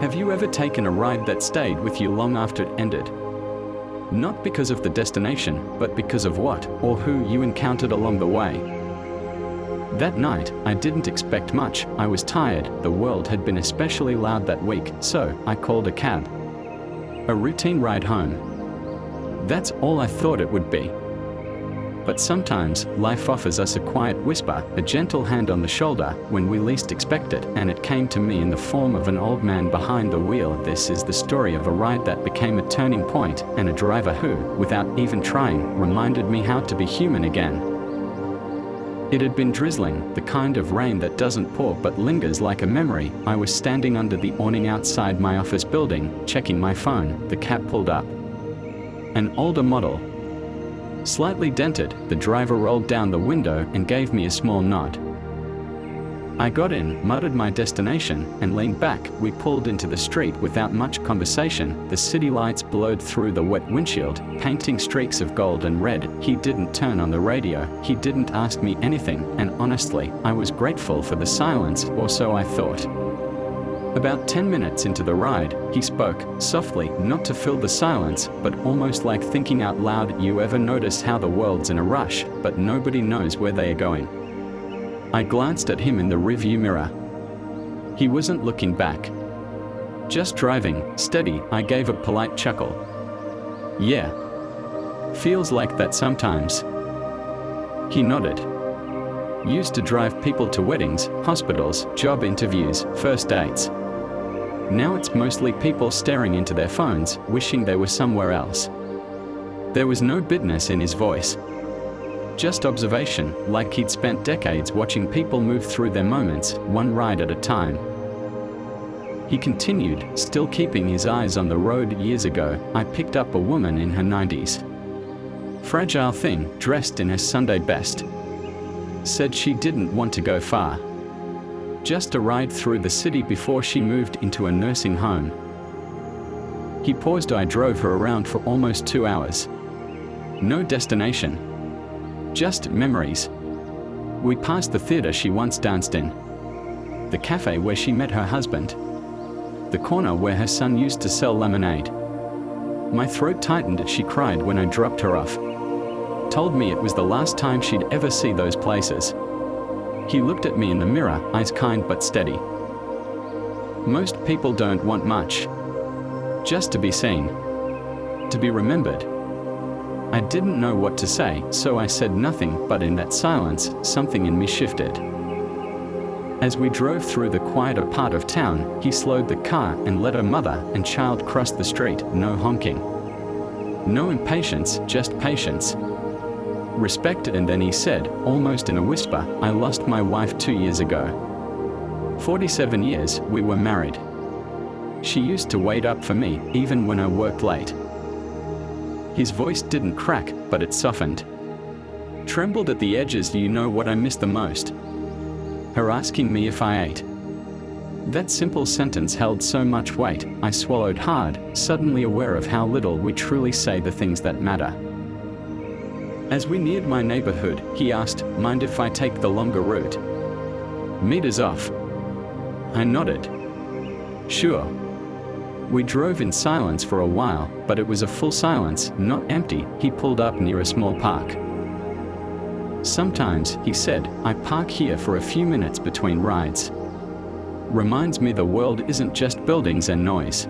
Have you ever taken a ride that stayed with you long after it ended? Not because of the destination, but because of what or who you encountered along the way. That night, I didn't expect much. I was tired, the world had been especially loud that week, so I called a cab. A routine ride home. That's all I thought it would be. But sometimes, life offers us a quiet whisper, a gentle hand on the shoulder, when we least expect it, and it came to me in the form of an old man behind the wheel. This is the story of a ride that became a turning point, and a driver who, without even trying, reminded me how to be human again. It had been drizzling, the kind of rain that doesn't pour but lingers like a memory. I was standing under the awning outside my office building, checking my phone. The cab pulled up. An older model. Slightly dented, the driver rolled down the window and gave me a small nod. I got in, muttered my destination, and leaned back. We pulled into the street without much conversation. The city lights glowed through the wet windshield, painting streaks of gold and red. He didn't turn on the radio. He didn't ask me anything, and honestly, I was grateful for the silence, or so I thought. About 10 minutes into the ride, he spoke, softly, not to fill the silence, but almost like thinking out loud. You ever notice how the world's in a rush, but nobody knows where they are going? I glanced at him in the rearview mirror. He wasn't looking back. Just driving, steady. I gave a polite chuckle. Yeah. Feels like that sometimes. He nodded. Used to drive people to weddings, hospitals, job interviews, first dates. Now it's mostly people staring into their phones, wishing they were somewhere else. There was no bitterness in his voice. Just observation, like he'd spent decades watching people move through their moments, one ride at a time. He continued, still keeping his eyes on the road. Years ago, I picked up a woman in her 90s. Fragile thing, dressed in her Sunday best. Said she didn't want to go far. Just a ride through the city before she moved into a nursing home. He paused. I drove her around for almost 2 hours. No destination. Just memories. We passed the theater she once danced in. The cafe where she met her husband. The corner where her son used to sell lemonade. My throat tightened as she cried when I dropped her off. Told me it was the last time she'd ever see those places. He looked at me in the mirror, eyes kind but steady. Most people don't want much. Just to be seen. To be remembered. I didn't know what to say, so I said nothing, but in that silence, something in me shifted. As we drove through the quieter part of town, he slowed the car and let her mother and child cross the street. No honking. No impatience, just patience. Respect. And then he said, almost in a whisper, I lost my wife 2 years ago. 47 years, we were married. She used to wait up for me, even when I worked late. His voice didn't crack, but it softened. Trembled at the edges. Do you know what I miss the most? Her asking me if I ate. That simple sentence held so much weight. I swallowed hard, suddenly aware of how little we truly say the things that matter. As we neared my neighborhood, he asked, mind if I take the longer route? Meters off. I nodded. Sure. We drove in silence for a while, but it was a full silence, not empty. He pulled up near a small park. Sometimes, he said, I park here for a few minutes between rides. Reminds me the world isn't just buildings and noise.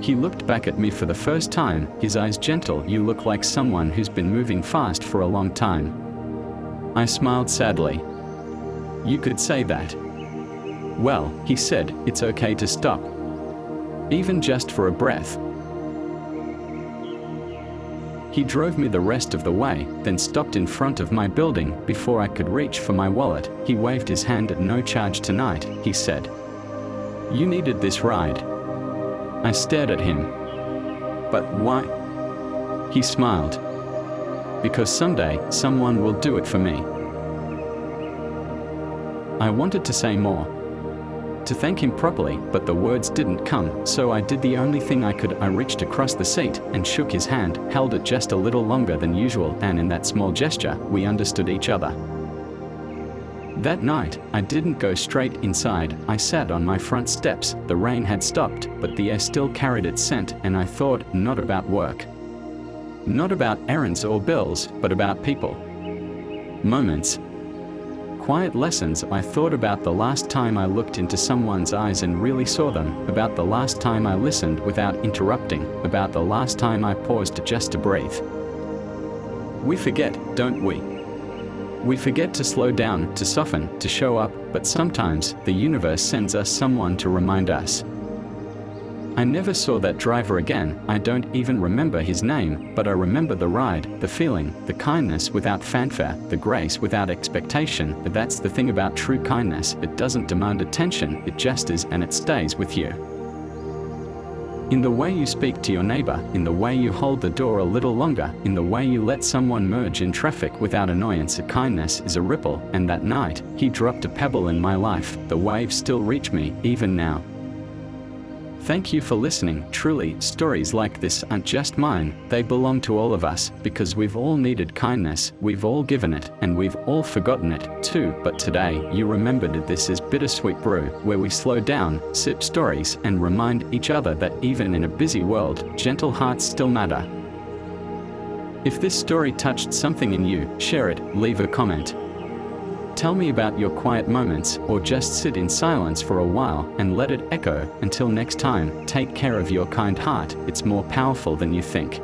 He looked back at me for the first time, his eyes gentle. You look like someone who's been moving fast for a long time. I smiled sadly. You could say that. Well, he said, it's okay to stop. Even just for a breath. He drove me the rest of the way, then stopped in front of my building. Before I could reach for my wallet, he waved his hand. At no charge tonight, he said. You needed this ride. I stared at him. But why? He smiled. Because someday, someone will do it for me. I wanted to say more. To thank him properly, but the words didn't come, so I did the only thing I could. I reached across the seat and shook his hand, held it just a little longer than usual, and in that small gesture, we understood each other. That night, I didn't go straight inside. I sat on my front steps. The rain had stopped, but the air still carried its scent, and I thought not about work. Not about errands or bills, but about people. Moments. Quiet lessons. I thought about the last time I looked into someone's eyes and really saw them, about the last time I listened without interrupting, about the last time I paused just to breathe. We forget, don't we? We forget to slow down, to soften, to show up, but sometimes the universe sends us someone to remind us. I never saw that driver again. I don't even remember his name, but I remember the ride, the feeling, the kindness without fanfare, the grace without expectation. But that's the thing about true kindness. It doesn't demand attention, it just is, and it stays with you. In the way you speak to your neighbor, in the way you hold the door a little longer, in the way you let someone merge in traffic without annoyance. A kindness is a ripple, and that night, he dropped a pebble in my life. The waves still reach me, even now. Thank you for listening. Truly, stories like this aren't just mine, they belong to all of us, because we've all needed kindness, we've all given it, and we've all forgotten it, too. But today, you remembered it. This is Bittersweet Brew, where we slow down, sip stories, and remind each other that even in a busy world, gentle hearts still matter. If this story touched something in you, share it, leave a comment. Tell me about your quiet moments, or just sit in silence for a while and let it echo. Until next time, take care of your kind heart. It's more powerful than you think.